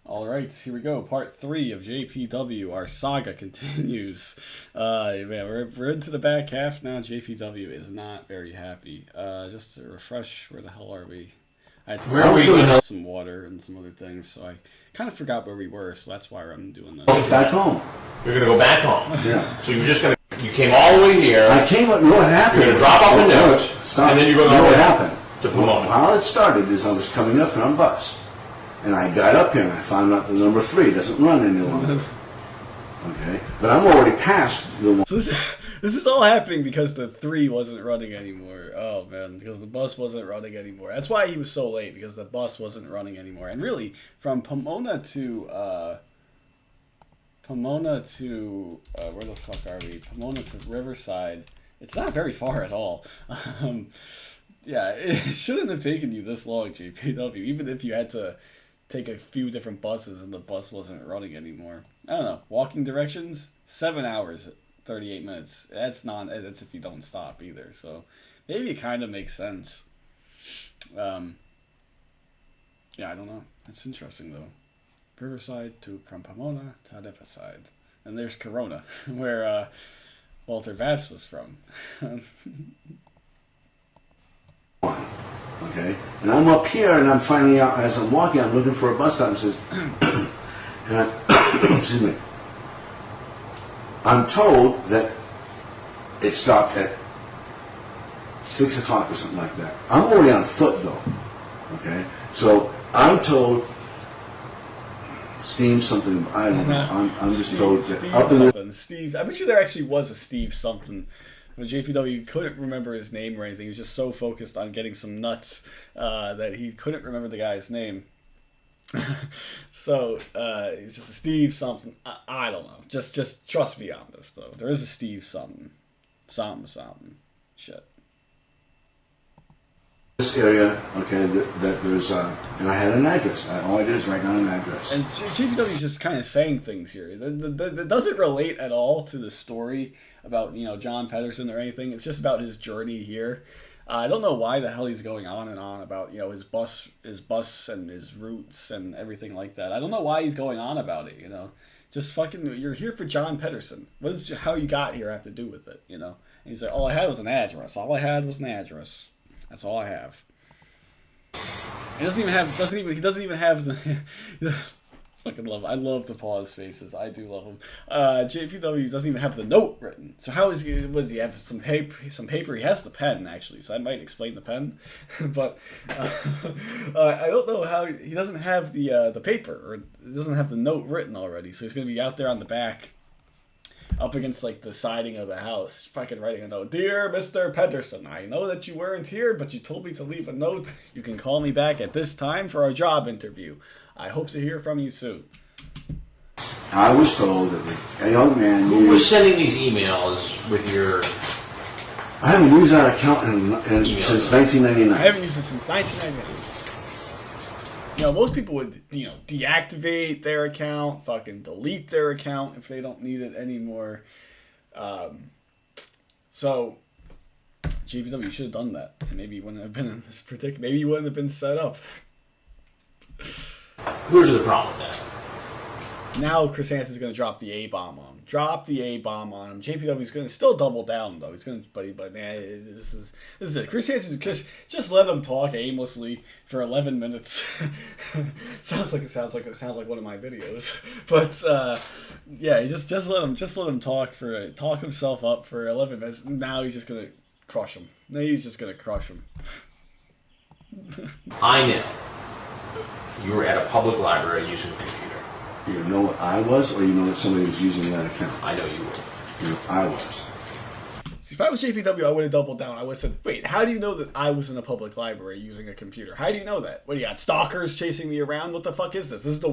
All right, here we go. Part 3 of JPW. Our saga continues. Man, we're into the back half now. JPW is not very happy. Just to refresh, where the hell are we? I had to grab some water and some other things, so I kind of forgot where we were. So that's why I'm doing this. Back home. You're gonna go back home. Yeah. So you came all the way here. I came. You know what happened? You're gonna drop off a note, and then you're going. You know what happened? To Pomona. How it started is I was coming up on a bus. And I got up here and I found out the number 3 doesn't run any longer. Okay? But I'm already past the one. So this is all happening because the 3 wasn't running anymore. Oh, man. Because the bus wasn't running anymore. That's why he was so late, because the bus wasn't running anymore. And really, from Pomona to... where the fuck are we? Pomona to Riverside. It's not very far at all. Yeah, it shouldn't have taken you this long, JPW, even if you had to take a few different buses and the bus wasn't running anymore. I don't know. Walking directions, 7 hours, 38 minutes. That's if you don't stop either. So maybe it kind of makes sense. Yeah, I don't know. That's interesting though. Riverside from Pomona to Riverside, and there's Corona, where Walter Vaps was from. Okay? And I'm up here and I'm finding out as I'm walking, I'm looking for a bus stop and says, excuse me. I'm told that it stopped at 6 o'clock or something like that. I'm already on foot though. Okay? So I'm told Steve something, I don't know. I'm just told that up in the Steve, I bet you there actually was a Steve something. But JPW couldn't remember his name or anything. He was just so focused on getting some nuts that he couldn't remember the guy's name. So it's just a Steve something. I don't know. Just trust me on this though. There is a Steve something. Something. Shit. This area, okay, that there's and I had an address. All I did is write down an address. And JPW is just kind of saying things here that doesn't relate at all to the story about John Pedersen or anything. It's just about his journey here. I don't know why the hell he's going on and on about his bus and his routes and everything like that. I don't know why he's going on about it. Just fucking, you're here for John Pedersen. What does how you got here have to do with it? And he's like, all I had was an address. All I had was an address. That's all I have. He doesn't even have the fucking love. I love the pause faces. I do love them. JPW doesn't even have the note written. So how is he? Does he have some paper? He has the pen actually. So I might explain the pen, but I don't know how he doesn't have the paper, or he doesn't have the note written already. So he's gonna be out there on the back, up against like the siding of the house, fucking writing a note. Dear Mr. Pedersen, I know that you weren't here, but you told me to leave a note. You can call me back at this time for our job interview. I hope to hear from you soon. I was told that a young man... Who was sending these emails with your... I haven't used that account since 1999. I haven't used it since 1999. Most people would, deactivate their account, fucking delete their account if they don't need it anymore. So, JPW should have done that. And maybe you wouldn't have been in this particular... Maybe you wouldn't have been set up. Here's the problem with that. Now Chris Hansen's going to drop the A-bomb on him. JPW is going to still double down though. He's going to, but man, this is it. Chris Hansen just let him talk aimlessly for 11 minutes. sounds like one of my videos. But yeah, just let him talk himself up for 11 minutes. Now he's just going to crush him. I know you were at a public library using a computer. You know what I was, or you know that somebody was using that account? I know you were. I was. See, if I was JPW, I would have doubled down. I would have said, wait, how do you know that I was in a public library using a computer? How do you know that? What, do you got stalkers chasing me around? What the fuck is this? This is the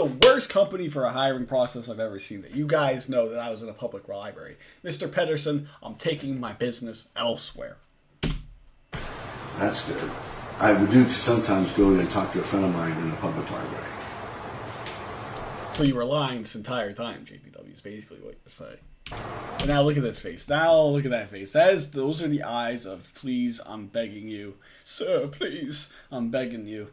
worst company for a hiring process I've ever seen. That you guys know that I was in a public library. Mr. Pedersen, I'm taking my business elsewhere. That's good. I would do sometimes go and talk to a friend of mine in a public library. So you were lying this entire time, JPW, is basically what you're saying. But now look at this face. Now look at that face. Those are the eyes of, please, I'm begging you. Sir, please, I'm begging you.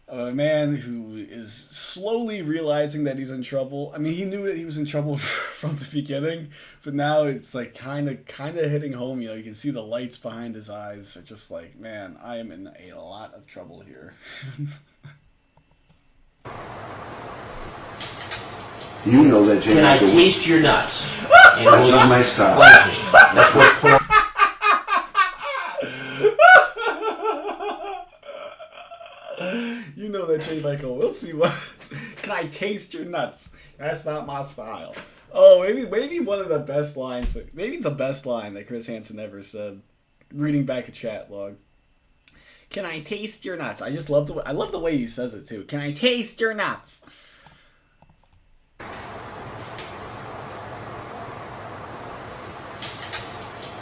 a man who is slowly realizing that he's in trouble. I mean, he knew that he was in trouble from the beginning, but now it's like kind of hitting home. You know, you can see the lights behind his eyes are just like, man, I am in a lot of trouble here. You know that Can I taste your nuts? And That's not my style. Like me. That's what porn. You know that J. Michael Wilson was. Can I taste your nuts? That's not my style. Oh, maybe one of the best lines. Maybe the best line that Chris Hansen ever said. Reading back a chat log. Can I taste your nuts? I just love the way he says it too. Can I taste your nuts?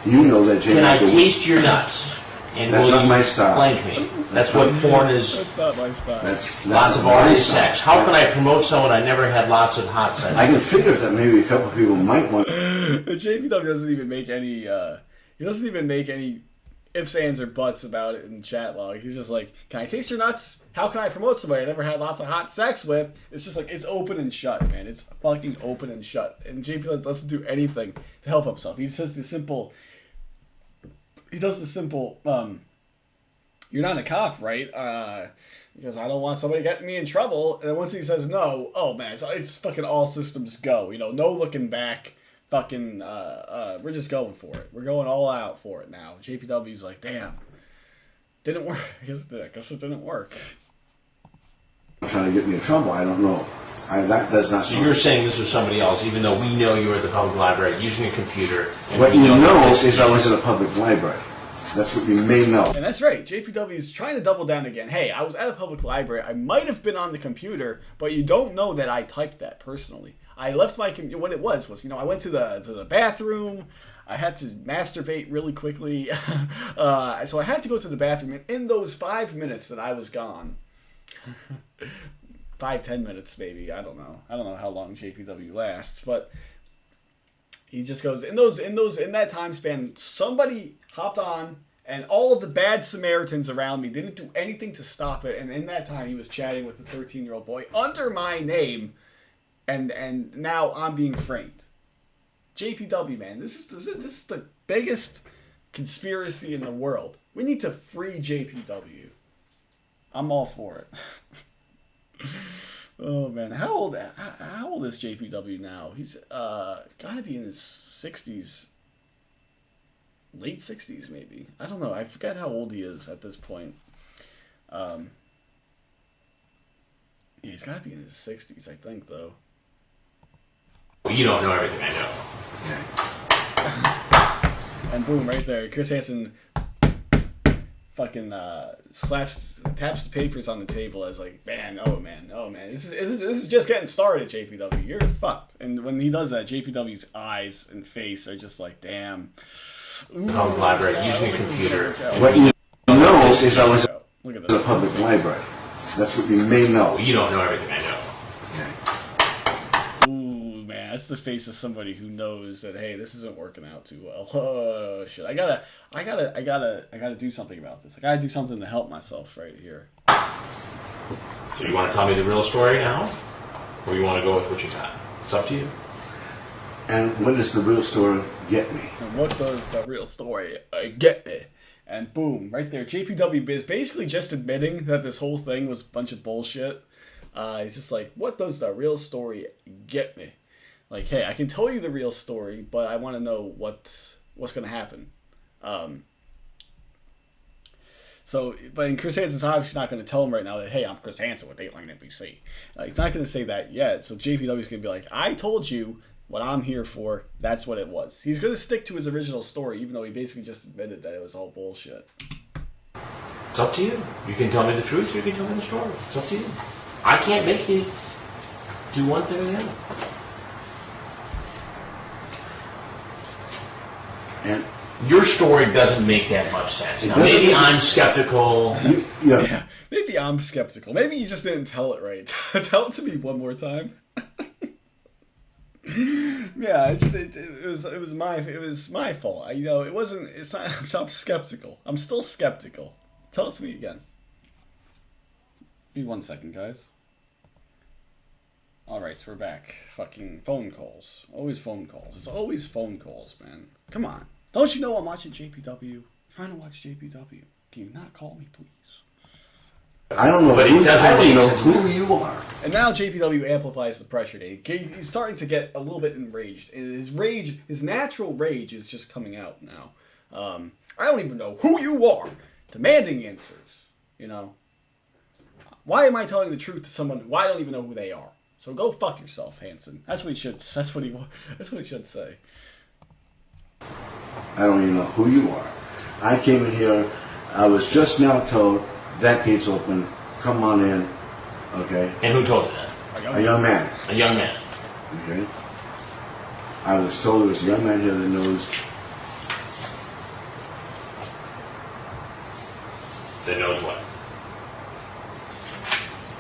You know that J. Can I Michael taste your nuts? And That's will not you my style. Blank me. That's what porn is. That's not my style. That's Lots of not my orgy style. sex. How can I promote someone I never had lots of hot sex? I can figure that maybe a couple of people might want. JPW doesn't even make any. He doesn't even make any ifs, ands, or buts about it in chat log. He's just like, "Can I taste your nuts? How can I promote somebody I never had lots of hot sex with?" It's just like it's open and shut, man. It's fucking open and shut. And JPW doesn't do anything to help himself. He says the simple. He does the simple. You're not a cop, right? Because I don't want somebody getting me in trouble. And then once he says no, oh man, it's fucking all systems go. You know, no looking back. Fucking, we're just going for it. We're going all out for it now. JPW's like, damn, didn't work. I guess it didn't work. Trying to get me in trouble. I don't know. That does not. So you're saying this was somebody else, even though we know you were at the public library using a computer. And What we you know that is I was at a public library. That's what you may know. And that's right. JPW is trying to double down again. Hey, I was at a public library. I might have been on the computer, but you don't know that I typed that personally. I left my computer. What it was, I went to the bathroom. I had to masturbate really quickly. So I had to go to the bathroom. And in those 5 minutes that I was gone, 5-10 minutes maybe, I don't know how long JPW lasts, but he just goes in that time span, somebody hopped on and all of the bad Samaritans around me didn't do anything to stop it, and in that time he was chatting with a 13-year-old boy under my name, and now I'm being framed. JPW, man, this is the biggest conspiracy in the world. We need to free JPW. I'm all for it. Oh man, how old is JPW now? He's gotta be in his 60s, late 60s maybe. I don't know. I forget how old he is at this point. Yeah, he's gotta be in his 60s, I think, though. Well, you don't know everything I know. And boom, right there, Chris Hansen fucking taps the papers on the table as like, man, oh man, this is just getting started, JPW. You're fucked. And when he does that, JPW's eyes and face are just like, damn. Ooh, Public library using a computer. What you know is I was at Look at a this. public library. That's what you may know. Well, you don't know everything I know. Ooh, man, that's the face of somebody who knows that, hey, this isn't working out too well. Oh shit, I gotta do something about this. I gotta do something to help myself right here. So you want to tell me the real story now? Or you want to go with what you got? It's up to you. And what does the real story get me? And what does the real story get me? And boom, right there. JPW is basically just admitting that this whole thing was a bunch of bullshit. He's just like, what does the real story get me? Like, hey, I can tell you the real story, but I want to know what's going to happen. But Chris Hansen's obviously not going to tell him right now that, hey, I'm Chris Hansen with Dateline NBC. He's not going to say that yet. So JPW's going to be like, I told you what I'm here for. That's what it was. He's going to stick to his original story, even though he basically just admitted that it was all bullshit. It's up to you. You can tell me the truth or you can tell me the story. It's up to you. I can't make you do one thing or the other. And your story doesn't make that much sense. Now, maybe I'm skeptical. yeah. Maybe I'm skeptical. Maybe you just didn't tell it right. Tell it to me one more time. Yeah, it was my fault. I'm skeptical. I'm still skeptical. Tell it to me again. Give me 1 second, guys. Alright, so we're back. Fucking phone calls. Always phone calls. It's always phone calls, man. Come on. Don't you know I'm watching JPW? I'm trying to watch JPW. Can you not call me, please? I don't know, but who, it doesn't I don't know make who you are. And now JPW amplifies the pressure. He's starting to get a little bit enraged. And his natural rage is just coming out now. I don't even know who you are. Demanding answers. You know? Why am I telling the truth to someone who I don't even know who they are? So go fuck yourself, Hanson. That's what he should say. I don't even know who you are. I came in here, I was just now told that gate's open, come on in, okay? And who told you that? A young man. A young man. Okay? I was told there was a young man here that knows. That knows what?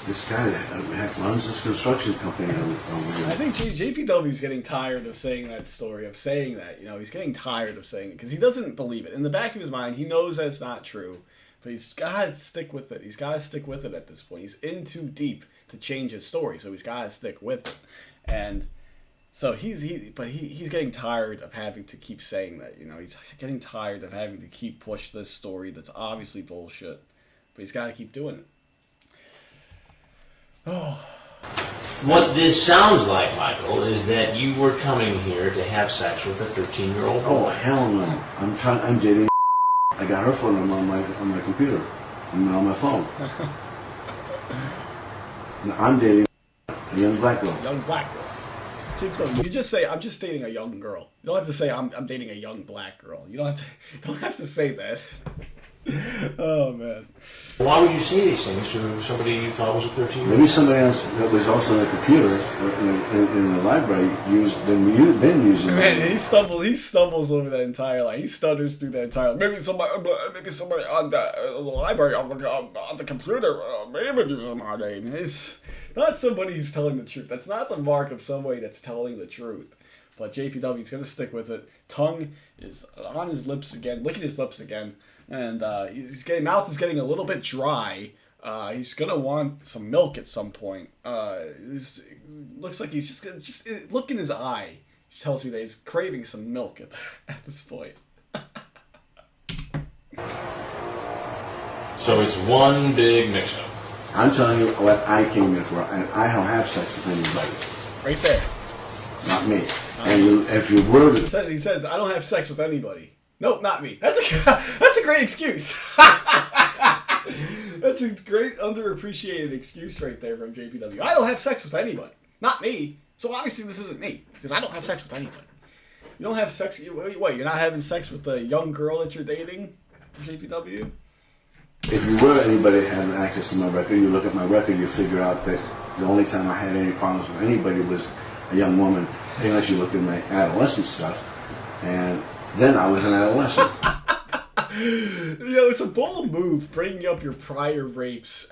This guy that runs this construction company over here. I think JPW is getting tired of saying that story, of saying that. You know, he's getting tired of saying it because he doesn't believe it. In the back of his mind, he knows that it's not true, but he's got to stick with it. He's got to stick with it at this point. He's in too deep to change his story, so he's got to stick with it. And so he's getting tired of having to keep saying that. You know, he's getting tired of having to keep push this story that's obviously bullshit, but he's got to keep doing it. Oh. What this sounds like, Michael, is that you were coming here to have sex with a 13-year-old boy. Oh, hell no. I'm dating. I got her phone number on my computer. On my phone. And I'm dating a young black girl. Young black girl. You just say, I'm just dating a young girl. You don't have to say, I'm dating a young black girl. You don't have to say that. Oh, man. Why would you say these things to somebody you thought was a 13-year-old? Maybe somebody else that was also on the computer in the library been using it. Man, he stumbles over that entire line. He stutters through that entire line. Maybe somebody on the library on the computer maybe using my name. It's not somebody who's telling the truth. That's not the mark of somebody that's telling the truth. But JPW's going to stick with it. Tongue is on his lips again, licking his lips again. And mouth is getting a little bit dry. He's gonna want some milk at some point. Looks like he's just look in his eye tells you that he's craving some milk at this point. So it's one big mix-up. I'm telling you what I came in for, and I don't have sex with anybody. Right there. Not me. And if you were to... He says, I don't have sex with anybody. Nope, not me. That's a great excuse. That's a great underappreciated excuse right there from JPW. I don't have sex with anybody. Not me. So obviously this isn't me, because I don't have sex with anybody. You don't have sex... What, you're not having sex with the young girl that you're dating, JPW? If you were anybody having access to my record, you look at my record, you figure out that the only time I had any problems with anybody was a young woman, unless you look at my adolescent stuff. And then I was an adolescent. It's a bold move bringing up your prior rapes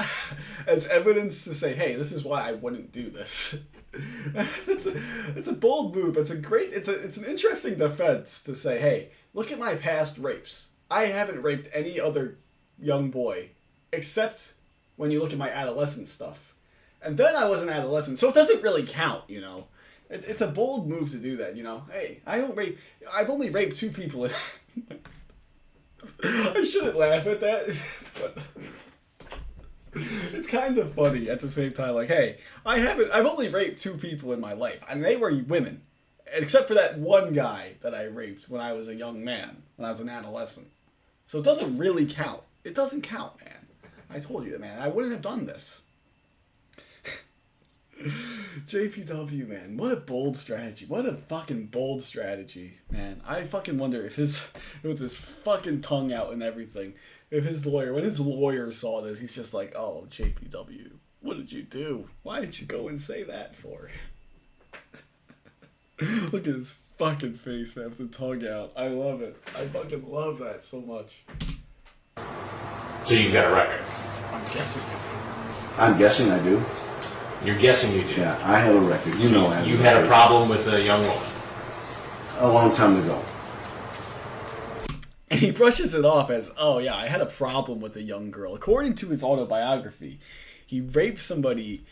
as evidence to say, hey, this is why I wouldn't do this. It's a bold move. It's an interesting defense to say, hey, look at my past rapes. I haven't raped any other young boy except when you look at my adolescent stuff. And then I was an adolescent, so it doesn't really count, you know. It's a bold move to do that, you know. Hey, I've only raped 2 people. I shouldn't laugh at that, but it's kind of funny at the same time. Like, hey, I've only raped 2 people in my life, and they were women, except for that one guy that I raped when I was a young man, when I was an adolescent. So it doesn't really count. It doesn't count, man. I told you that, man. I wouldn't have done this. JPW, man, what a bold strategy. What a fucking bold strategy, man. I fucking wonder if with his fucking tongue out and everything, when his lawyer saw this, he's just like, oh, JPW, what did you do? Why did you go and say that for? Look at his fucking face, man, with the tongue out. I love it. I fucking love that so much. So you've got a record? I'm guessing I do. You're guessing you do? Yeah, I have a record. You know I have You had a problem with a young woman? A long time ago. And he brushes it off as, oh yeah, I had a problem with a young girl. According to his autobiography, He raped somebody.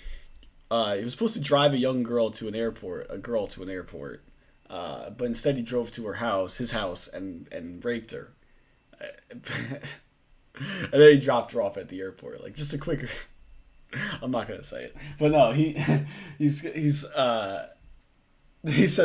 He was supposed to drive a girl to an airport, but instead he drove to his house, and raped her. And then he dropped her off at the airport. Like, just a quick. I'm not gonna say it, but no, he says,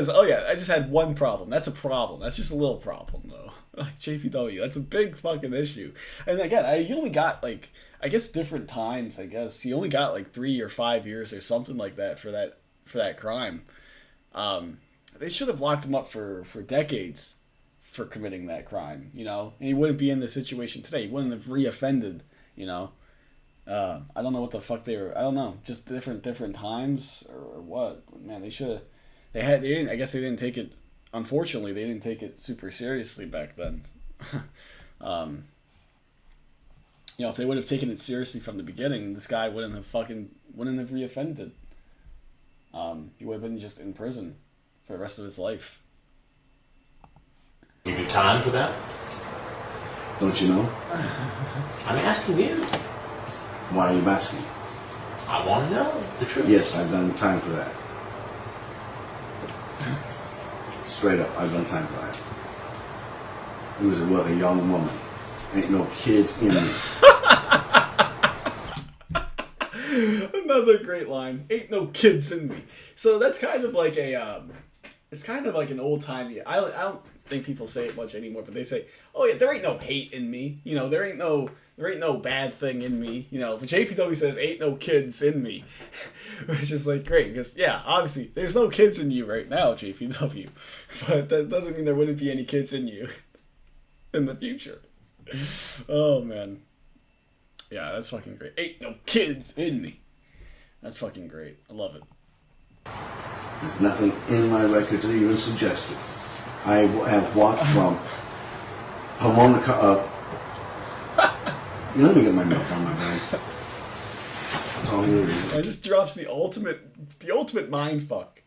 "Oh yeah, I just had one problem. That's a problem. That's just a little problem, though." Like, JPW, that's a big fucking issue. And again, he only got, like, I guess different times. I guess he only got like 3 or 5 years or something like that for that crime. They should have locked him up for decades for committing that crime, you know, and he wouldn't be in the situation today. He wouldn't have reoffended, you know. I don't know what the fuck they were. I don't know, just different times or what. Man, they should have. They didn't. I guess they didn't take it. Unfortunately, they didn't take it super seriously back then. You know, if they would have taken it seriously from the beginning, this guy wouldn't have reoffended. He would have been just in prison for the rest of his life. Give you time for that? Don't you know? I'm asking you. Why are you asking? I want to know the truth. Yes, I've done time for that. Straight up, I've done time for that. He was with a young woman. Ain't no kids in me. Another great line. Ain't no kids in me. So that's kind of like it's kind of like an old timey. I don't think people say it much anymore, but they say, "Oh yeah, there ain't no hate in me. You know, there ain't no bad thing in me. You know." But JPW says, "Ain't no kids in me," which is like great because yeah, obviously there's no kids in you right now, JPW, but that doesn't mean there wouldn't be any kids in you in the future. Oh man, yeah, that's fucking great. Ain't no kids in me. That's fucking great. I love it. There's nothing in my record to even suggest it. I have walked from Pomona. Let me get my milk on my bag. That's all you need. And this drops the ultimate mind fuck.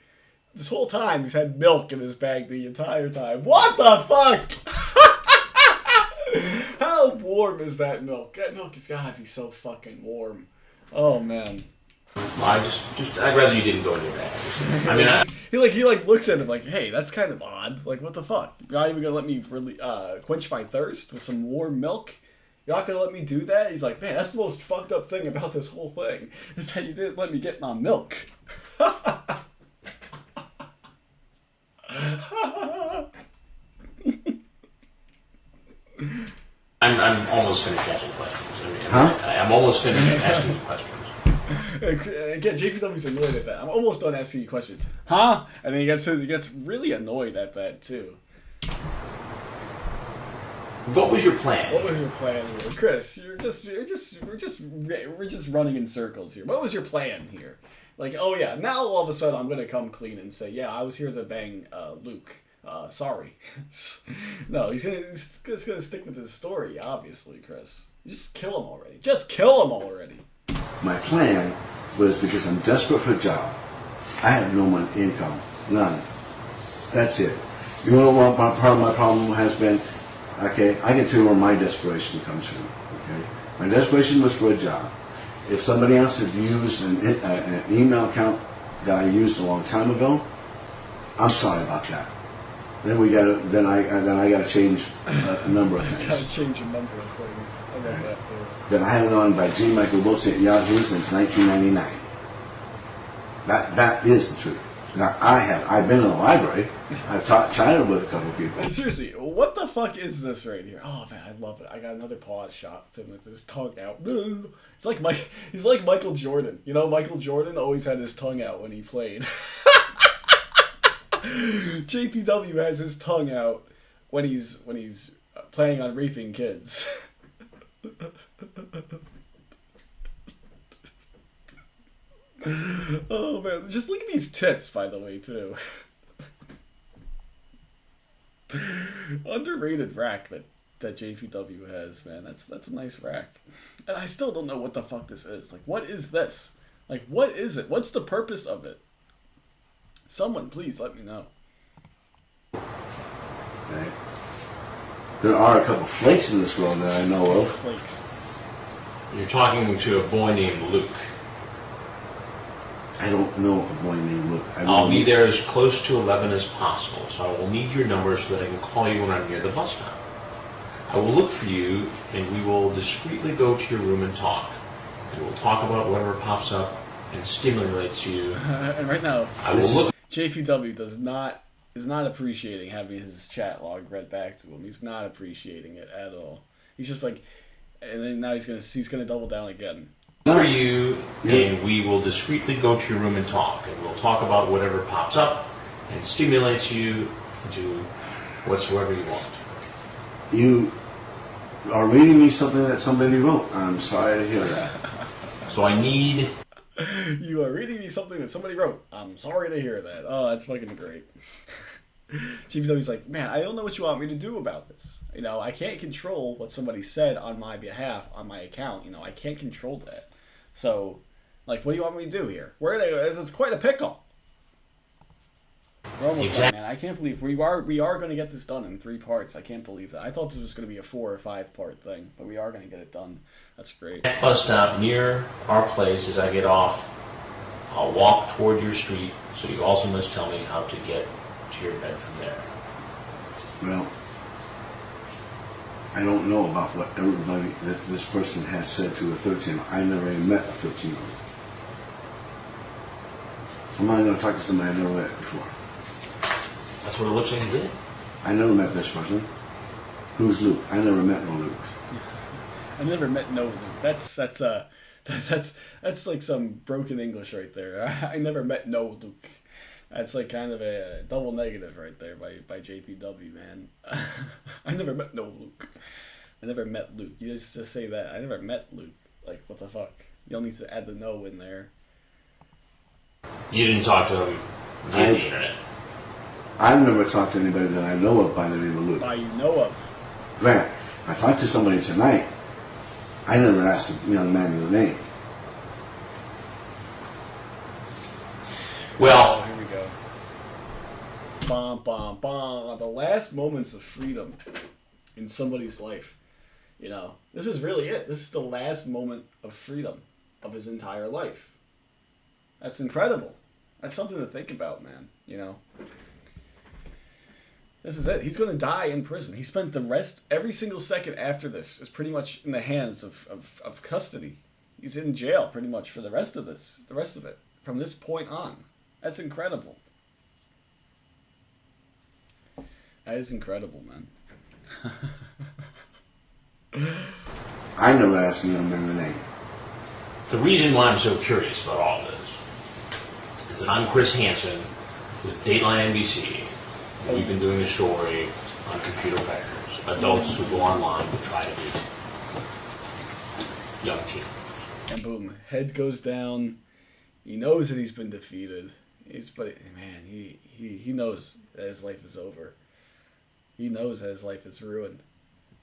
This whole time he's had milk in his bag the entire time. What the fuck? How warm is that milk? That milk has gotta be so fucking warm. Oh man. I'd rather you didn't go in your bag. I mean, he looks at him like, hey, that's kind of odd. Like, what the fuck? You're not even gonna let me really quench my thirst with some warm milk? You're not gonna let me do that? He's like, man, that's the most fucked up thing about this whole thing is that you didn't let me get my milk. I'm almost finished asking questions. Huh? I'm almost finished asking you questions. Again, JPW's annoyed at that. I'm almost done asking you questions. Huh? And then he gets really annoyed at that too. What was your plan? What was your plan here, Chris? We're just running in circles here. What was your plan here? Like, oh yeah, now all of a sudden I'm gonna come clean and say, yeah, I was here to bang Luke. Sorry. No, he's gonna stick with his story, obviously, Chris. Just kill him already. Just kill him already. My plan was because I'm desperate for a job. I have no money, income, none. That's it. You know what part of my problem has been? Okay, I can tell you where my desperation comes from. Okay, my desperation was for a job. If somebody else had used an email account that I used a long time ago, I'm sorry about that. Then I got to change a number of things. Got to change a number of things. I love that too. That I haven't gone by G. Michael Wilson at Yahoo since 1999. That is the truth. Now I've been in the library. I've chatted with a couple of people. And seriously, what the fuck is this right here? Oh man, I love it. I got another pause shot with him with his tongue out. It's like he's like Michael Jordan. You know, Michael Jordan always had his tongue out when he played. JPW has his tongue out when he's planning on raping kids. Oh man, just look at these tits, by the way, too. Underrated rack that JPW has, man. That's a nice rack. And I still don't know what the fuck this is. Like, what is this? Like, what is it? What's the purpose of it? Someone, please let me know. Okay. There are a couple flakes in this world that I know of. Flakes. You're talking to a boy named Luke. I don't know a boy named Luke. I'll be there as close to 11 as possible, so I will need your number so that I can call you when I'm near the bus stop. I will look for you, and we will discreetly go to your room and talk. And we'll talk about whatever pops up and stimulates you. And right now, I will look. JPW is not appreciating having his chat log read back to him. He's not appreciating it at all. He's just like, and then now he's gonna double down again. For you, and we will discreetly go to your room and talk. And we'll talk about whatever pops up and stimulates you into whatsoever you want. You are reading me something that somebody wrote. I'm sorry to hear that. So I need... You are reading me something that somebody wrote. I'm sorry to hear that. Oh, that's fucking great. GPW's like, man, I don't know what you want me to do about this. You know, I can't control what somebody said on my behalf on my account. You know, I can't control that. So, like, what do you want me to do here? It's quite a pickle. We're almost done, man. I can't believe we are going to get this done in 3 parts. I can't believe that. I thought this was going to be a 4 or 5 part thing, but we are going to get it done. That's great. At bus stop near our place, as I get off, I'll walk toward your street, so you also must tell me how to get to your bed from there. Well, I don't know about what everybody that this person has said to a 13. I never even met a 13-year-old. I'm not going to talk to somebody I never met before. That's what it looks like you did. I never met this person. Who's Luke? I never met no Luke. I never met no Luke. That's like some broken English right there. I never met no Luke. That's like kind of a double negative right there by JPW, man. I never met no Luke. I never met Luke. You just say that. I never met Luke. Like, what the fuck? You don't need to add the no in there. You didn't talk to him via the internet. I've never talked to anybody that I know of by the name of Luke. By you know of. Grant, I talked to somebody tonight. I never asked the young man his name. Well, here we go. Bom, bom, bom. The last moments of freedom in somebody's life. You know, this is really it. This is the last moment of freedom of his entire life. That's incredible. That's something to think about, man. You know, this is it. He's going to die in prison. He spent every single second after this is pretty much in the hands of custody. He's in jail pretty much for the rest of it, from this point on. That's incredible. That is incredible, man. I never asked the young man the name. the reason why I'm so curious about all this is that I'm Chris Hansen with Dateline NBC. And we've been doing a story on computer hackers, adults who go online to try to meet young teens. And boom, head goes down. He knows that he's been defeated. But man, he knows that his life is over. He knows that his life is ruined.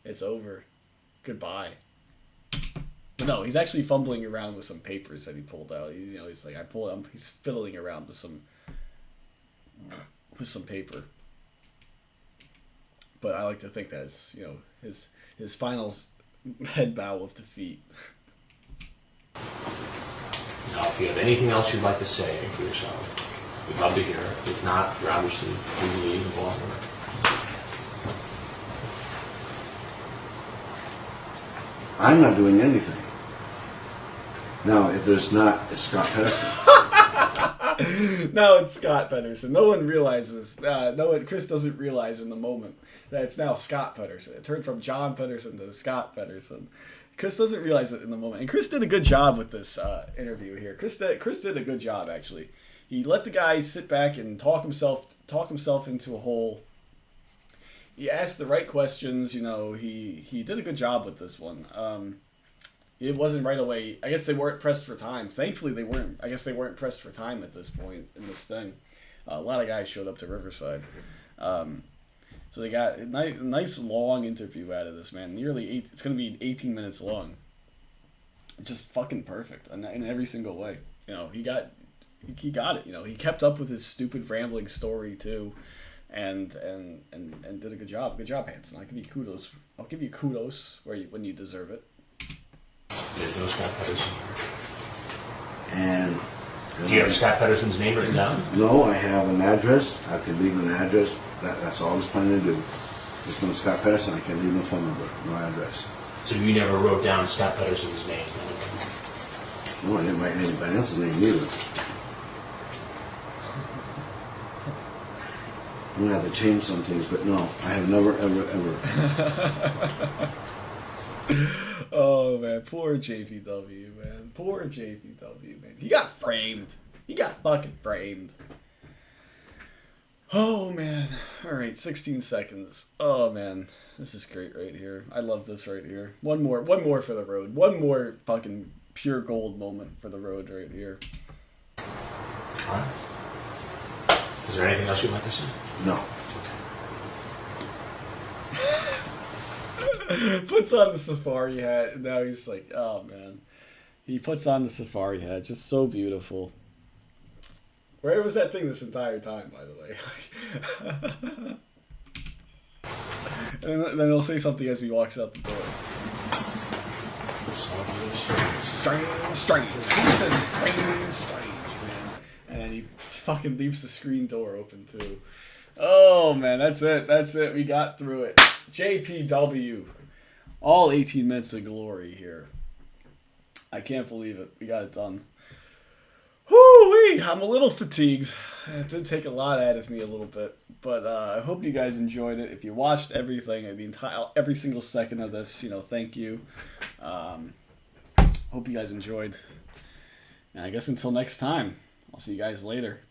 It's over. Goodbye. But no, he's actually fumbling around with some papers that he pulled out. He's like, he's fiddling around with some paper. But I like to think that's, his final head bow of defeat. Now, if you have anything else you'd like to say for yourself, we'd love to hear it. If not, you're obviously free to leave and go on. I'm not doing anything. Now, if there's not, it's Scott Pedersen. No, it's Scott Pedersen. No one realizes. Chris doesn't realize in the moment that it's now Scott Pedersen. It turned from John Pedersen to Scott Pedersen. Chris doesn't realize it in the moment, and Chris did a good job with this interview here. Chris did a good job, actually. He let the guy sit back and talk himself into a hole. He asked the right questions. He did a good job with this one. It wasn't right away. I guess they weren't pressed for time. Thankfully, they weren't. I guess they weren't pressed for time at this point in this thing. A lot of guys showed up to Riverside. So they got a nice long interview out of this, man. It's going to be 18 minutes long. Just fucking perfect in every single way. He got it. He kept up with his stupid rambling story too, and did a good job. Good job, Hanson. I'll give you kudos. I'll give you kudos when you deserve it. There's no Scott Pedersen. And Do you have Scott Pedersen's name written down? No, I have an address. I can leave an address. That's all I was planning to do. Just going to Scott Pedersen, I can leave no phone number, no address. So you never wrote down Scott Pedersen's name? No, I didn't write anybody else's name either. I'm going to have to change some things, but no, I have never, ever. Oh man, poor JPW, man. Poor JPW, man. He got framed. He got fucking framed. Oh man. Alright, 16 seconds. Oh man. This is great right here. I love this right here. One more for the road. One more fucking pure gold moment for the road right here. Alright. Is there anything else you'd like to say? No. Puts on the safari hat, and now he's like, oh man. He puts on the safari hat, just so beautiful. Where was that thing this entire time, by the way? And then he'll say something as he walks out the door. Strange. He says strange, man. And then he fucking leaves the screen door open, too. Oh, man, that's it. We got through it. JPW. All 18 minutes of glory here. I can't believe it. We got it done. Whoo-wee! I'm a little fatigued. It did take a lot out of me a little bit. But I hope you guys enjoyed it. If you watched everything, every single second of this, thank you. Hope you guys enjoyed. And I guess until next time, I'll see you guys later.